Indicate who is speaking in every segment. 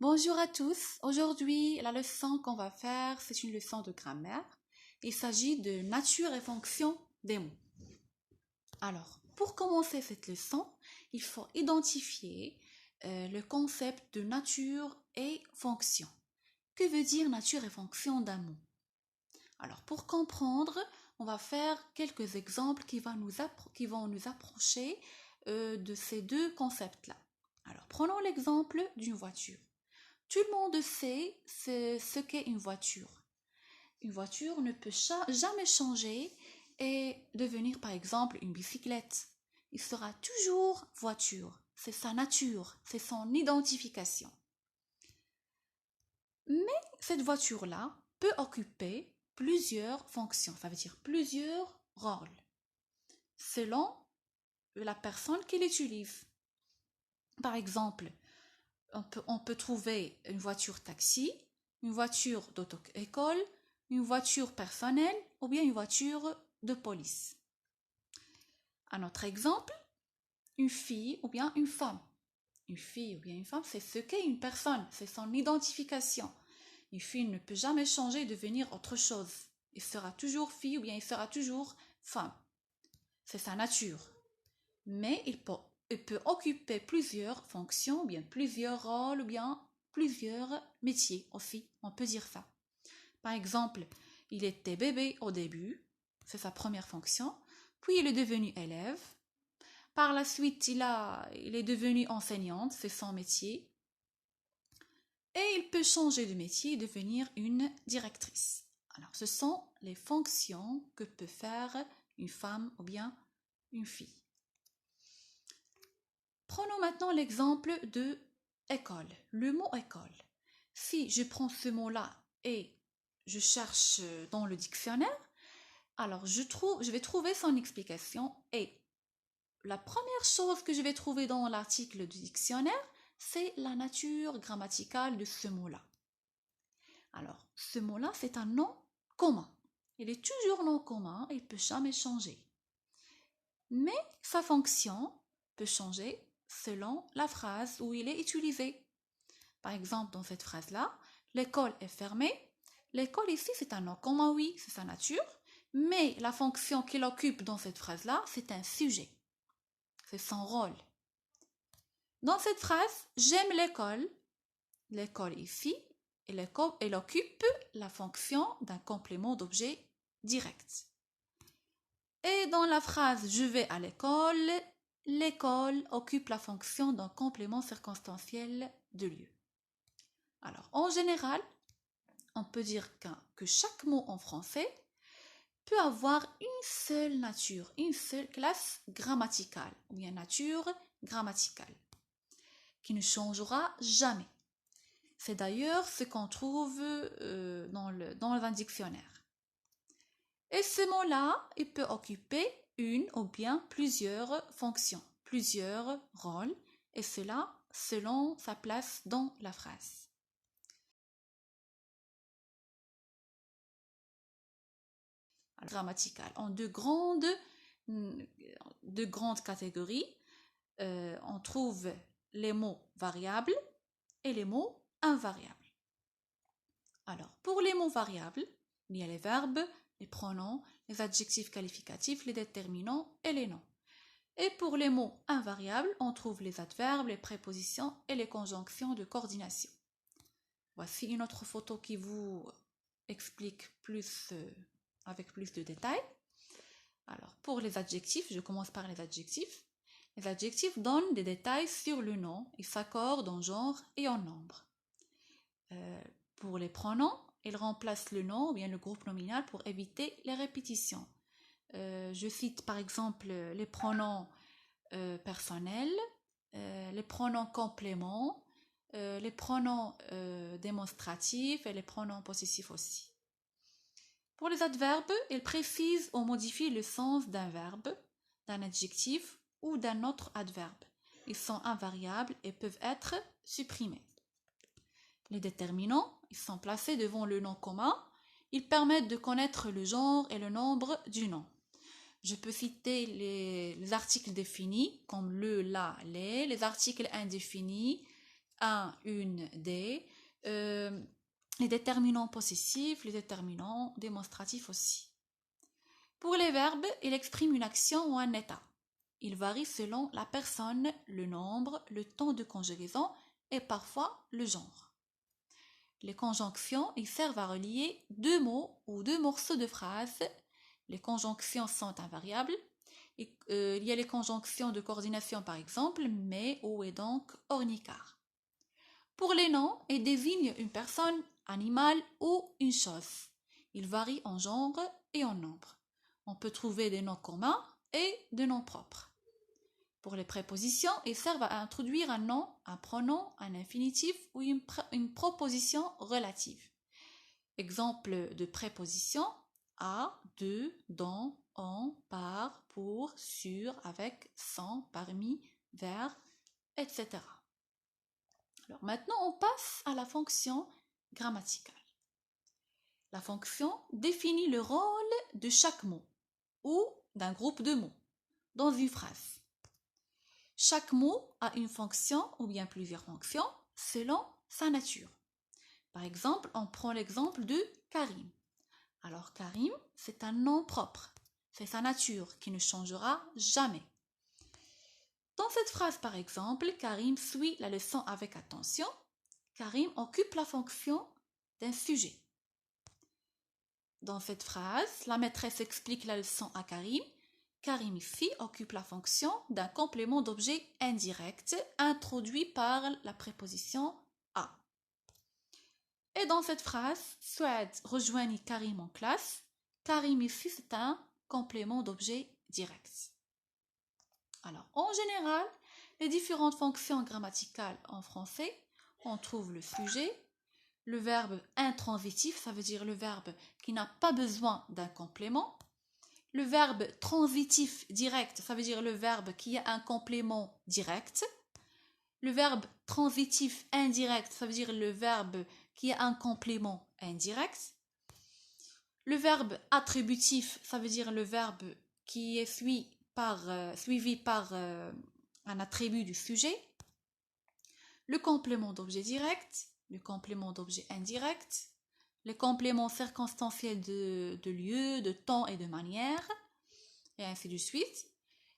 Speaker 1: Bonjour à tous. Aujourd'hui, la leçon qu'on va faire, c'est une leçon de grammaire. Il s'agit de nature et fonction des mots. Alors, pour commencer cette leçon, il faut identifier le concept de nature et fonction. Que veut dire nature et fonction d'un mot? Alors, pour comprendre, on va faire quelques exemples qui vont nous approcher de ces deux concepts-là. Alors, prenons l'exemple d'une voiture. Tout le monde sait ce qu'est une voiture. Une voiture ne peut jamais changer et devenir par exemple une bicyclette. Il sera toujours voiture. C'est sa nature, c'est son identification. Mais cette voiture-là peut occuper plusieurs fonctions, ça veut dire plusieurs rôles, selon la personne qui l'utilise. Par exemple, on peut trouver une voiture taxi, une voiture d'auto-école, une voiture personnelle ou bien une voiture de police. Un autre exemple, une fille ou bien une femme. Une fille ou bien une femme, c'est ce qu'est une personne, c'est son identification. Une fille ne peut jamais changer et devenir autre chose. Il sera toujours fille ou bien il sera toujours femme. C'est sa nature. Mais il peut occuper plusieurs fonctions, ou bien plusieurs rôles, ou bien plusieurs métiers aussi, on peut dire ça. Par exemple, il était bébé au début, c'est sa première fonction, puis il est devenu élève. Par la suite, il est devenu enseignante, c'est son métier. Et il peut changer de métier et devenir une directrice. Alors, ce sont les fonctions que peut faire une femme ou bien une fille. Prenons maintenant l'exemple de école, le mot école. Si je prends ce mot-là et je cherche dans le dictionnaire, alors je vais trouver son explication et la première chose que je vais trouver dans l'article du dictionnaire, c'est la nature grammaticale de ce mot-là. Alors, ce mot-là, c'est un nom commun. Il est toujours nom commun, il ne peut jamais changer. Mais sa fonction peut changer selon la phrase où il est utilisé. Par exemple, dans cette phrase-là, l'école est fermée. L'école ici, c'est un nom commun, oui, c'est sa nature. Mais la fonction qu'il occupe dans cette phrase-là, c'est un sujet. C'est son rôle. Dans cette phrase, j'aime l'école. L'école ici, elle occupe la fonction d'un complément d'objet direct. Et dans la phrase je vais à l'école, l'école occupe la fonction d'un complément circonstanciel de lieu. Alors, en général, on peut dire que chaque mot en français peut avoir une seule nature, une seule classe grammaticale, ou bien nature grammaticale, qui ne changera jamais. C'est d'ailleurs ce qu'on trouve dans un dictionnaire. Et ce mot-là, il peut occuper une ou bien plusieurs fonctions, plusieurs rôles, et cela selon sa place dans la phrase. Grammaticale en deux grandes catégories. On trouve les mots variables et les mots invariables. Alors, pour les mots variables, il y a les verbes, les pronoms, les adjectifs qualificatifs, les déterminants et les noms. Et pour les mots invariables, on trouve les adverbes, les prépositions et les conjonctions de coordination. Voici une autre photo qui vous explique avec plus de détails. Alors, pour les adjectifs, je commence par les adjectifs. Les adjectifs donnent des détails sur le nom. Ils s'accordent en genre et en nombre. Pour les pronoms, ils remplacent le nom ou bien le groupe nominal pour éviter les répétitions. Je cite par exemple les pronoms personnels, les pronoms compléments, les pronoms démonstratifs et les pronoms possessifs aussi. Pour les adverbes, ils précisent ou modifient le sens d'un verbe, d'un adjectif ou d'un autre adverbe. Ils sont invariables et peuvent être supprimés. Les déterminants, ils sont placés devant le nom commun. Ils permettent de connaître le genre et le nombre du nom. Je peux citer les articles définis, comme le, la, les articles indéfinis, un, une, des, les déterminants possessifs, les déterminants démonstratifs aussi. Pour les verbes, il exprime une action ou un état. Il varie selon la personne, le nombre, le temps de conjugaison et parfois le genre. Les conjonctions, ils servent à relier deux mots ou deux morceaux de phrases. Les conjonctions sont invariables. Il y a les conjonctions de coordination par exemple, mais, ou et donc, ornicar. Pour les noms, ils désignent une personne, animal ou une chose. Ils varient en genre et en nombre. On peut trouver des noms communs et des noms propres. Pour les prépositions, ils servent à introduire un nom, un pronom, un infinitif ou une proposition relative. Exemple de préposition: à, de, dans, en, par, pour, sur, avec, sans, parmi, vers, etc. Alors maintenant, on passe à la fonction grammaticale. La fonction définit le rôle de chaque mot ou d'un groupe de mots dans une phrase. Chaque mot a une fonction ou bien plusieurs fonctions selon sa nature. Par exemple, on prend l'exemple de Karim. Alors Karim, c'est un nom propre. C'est sa nature qui ne changera jamais. Dans cette phrase, par exemple, Karim suit la leçon avec attention. Karim occupe la fonction d'un sujet. Dans cette phrase, la maîtresse explique la leçon à Karim. Karim ici occupe la fonction d'un complément d'objet indirect introduit par la préposition à. Et dans cette phrase, Souad rejoignit Karim en classe. Karim ici, c'est un complément d'objet direct. Alors, en général, les différentes fonctions grammaticales en français, on trouve le sujet, le verbe intransitif, ça veut dire le verbe qui n'a pas besoin d'un complément. Le verbe transitif direct, ça veut dire le verbe qui a un complément direct. Le verbe transitif indirect, ça veut dire le verbe qui a un complément indirect. Le verbe attributif, ça veut dire le verbe qui est suivi par un attribut du sujet. Le complément d'objet direct, le complément d'objet indirect, les compléments circonstanciels de lieu, de temps et de manière, et ainsi de suite.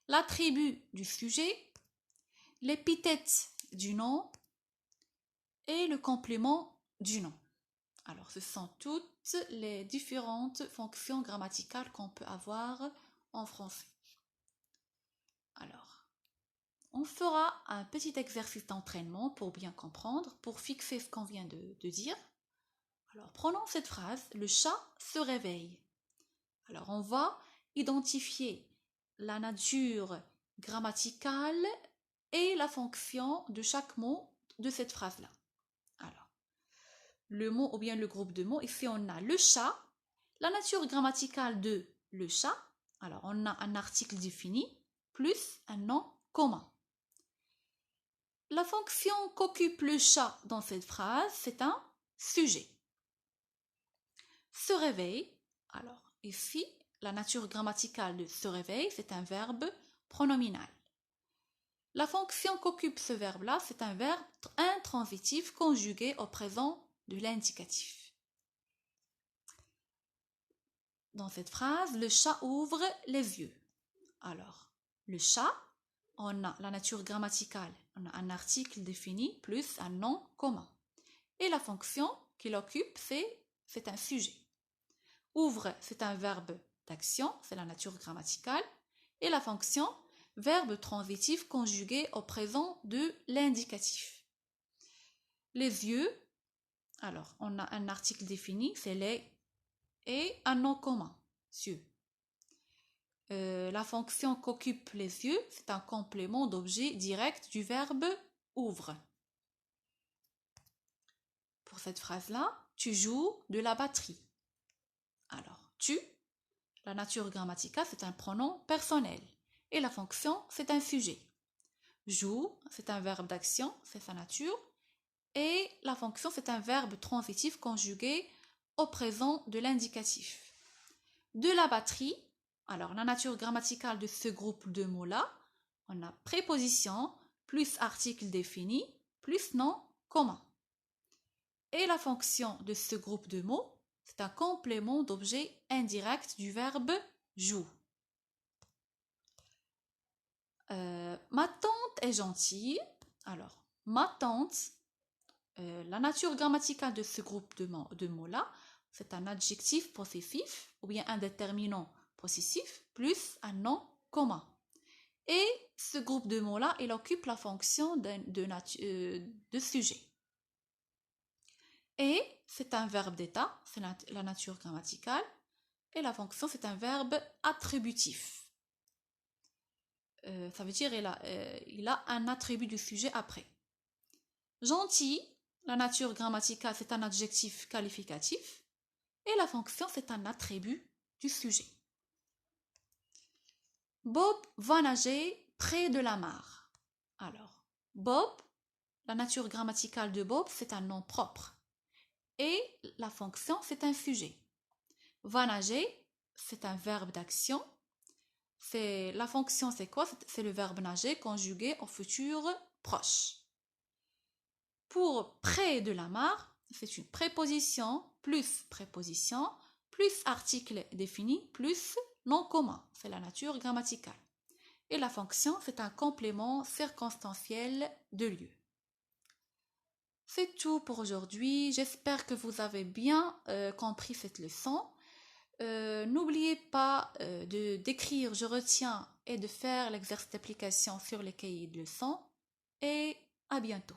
Speaker 1: L'attribut du sujet, l'épithète du nom et le complément du nom. Alors, ce sont toutes les différentes fonctions grammaticales qu'on peut avoir en français. Alors, on fera un petit exercice d'entraînement pour bien comprendre, pour fixer ce qu'on vient de dire. Alors, prenons cette phrase, le chat se réveille. Alors, on va identifier la nature grammaticale et la fonction de chaque mot de cette phrase-là. Alors, le mot ou bien le groupe de mots, ici on a le chat, la nature grammaticale de le chat. Alors, on a un article défini plus un nom commun. La fonction qu'occupe le chat dans cette phrase, c'est un sujet. Se réveille. Alors, ici, la nature grammaticale de se réveille, c'est un verbe pronominal. La fonction qu'occupe ce verbe-là, c'est un verbe intransitif conjugué au présent de l'indicatif. Dans cette phrase, le chat ouvre les yeux. Alors, le chat, on a la nature grammaticale, on a un article défini plus un nom commun. Et la fonction qu'il occupe, c'est un sujet. Ouvre, c'est un verbe d'action, c'est la nature grammaticale. Et la fonction, verbe transitif conjugué au présent de l'indicatif. Les yeux, alors on a un article défini, c'est les, et un nom commun, yeux. La fonction qu'occupent les yeux, c'est un complément d'objet direct du verbe ouvre. Pour cette phrase-là, tu joues de la batterie. Alors, tu, la nature grammaticale, c'est un pronom personnel. Et la fonction, c'est un sujet. Joue, c'est un verbe d'action, c'est sa nature. Et la fonction, c'est un verbe transitif conjugué au présent de l'indicatif. De la batterie, alors la nature grammaticale de ce groupe de mots-là, on a préposition plus article défini plus nom commun. Et la fonction de ce groupe de mots, c'est un complément d'objet indirect du verbe joue. Ma tante est gentille. Alors, ma tante, la nature grammaticale de ce groupe de mots-là, c'est un adjectif possessif ou bien un déterminant possessif plus un nom commun. Et ce groupe de mots-là, il occupe la fonction de sujet. Et c'est un verbe d'état, c'est la nature grammaticale. Et la fonction, c'est un verbe attributif. Ça veut dire il a un attribut du sujet après. Gentil, la nature grammaticale, c'est un adjectif qualificatif. Et la fonction, c'est un attribut du sujet. Bob va nager près de la mare. Alors, Bob, la nature grammaticale de Bob, c'est un nom propre. Et la fonction, c'est un sujet. Va nager, c'est un verbe d'action. La fonction, c'est quoi? C'est le verbe nager conjugué au futur proche. Pour près de la mare, c'est une préposition, plus article défini, plus nom commun. C'est la nature grammaticale. Et la fonction, c'est un complément circonstanciel de lieu. C'est tout pour aujourd'hui. J'espère que vous avez bien compris cette leçon. N'oubliez pas d'écrire je retiens et de faire l'exercice d'application sur les cahiers de leçons. Et à bientôt.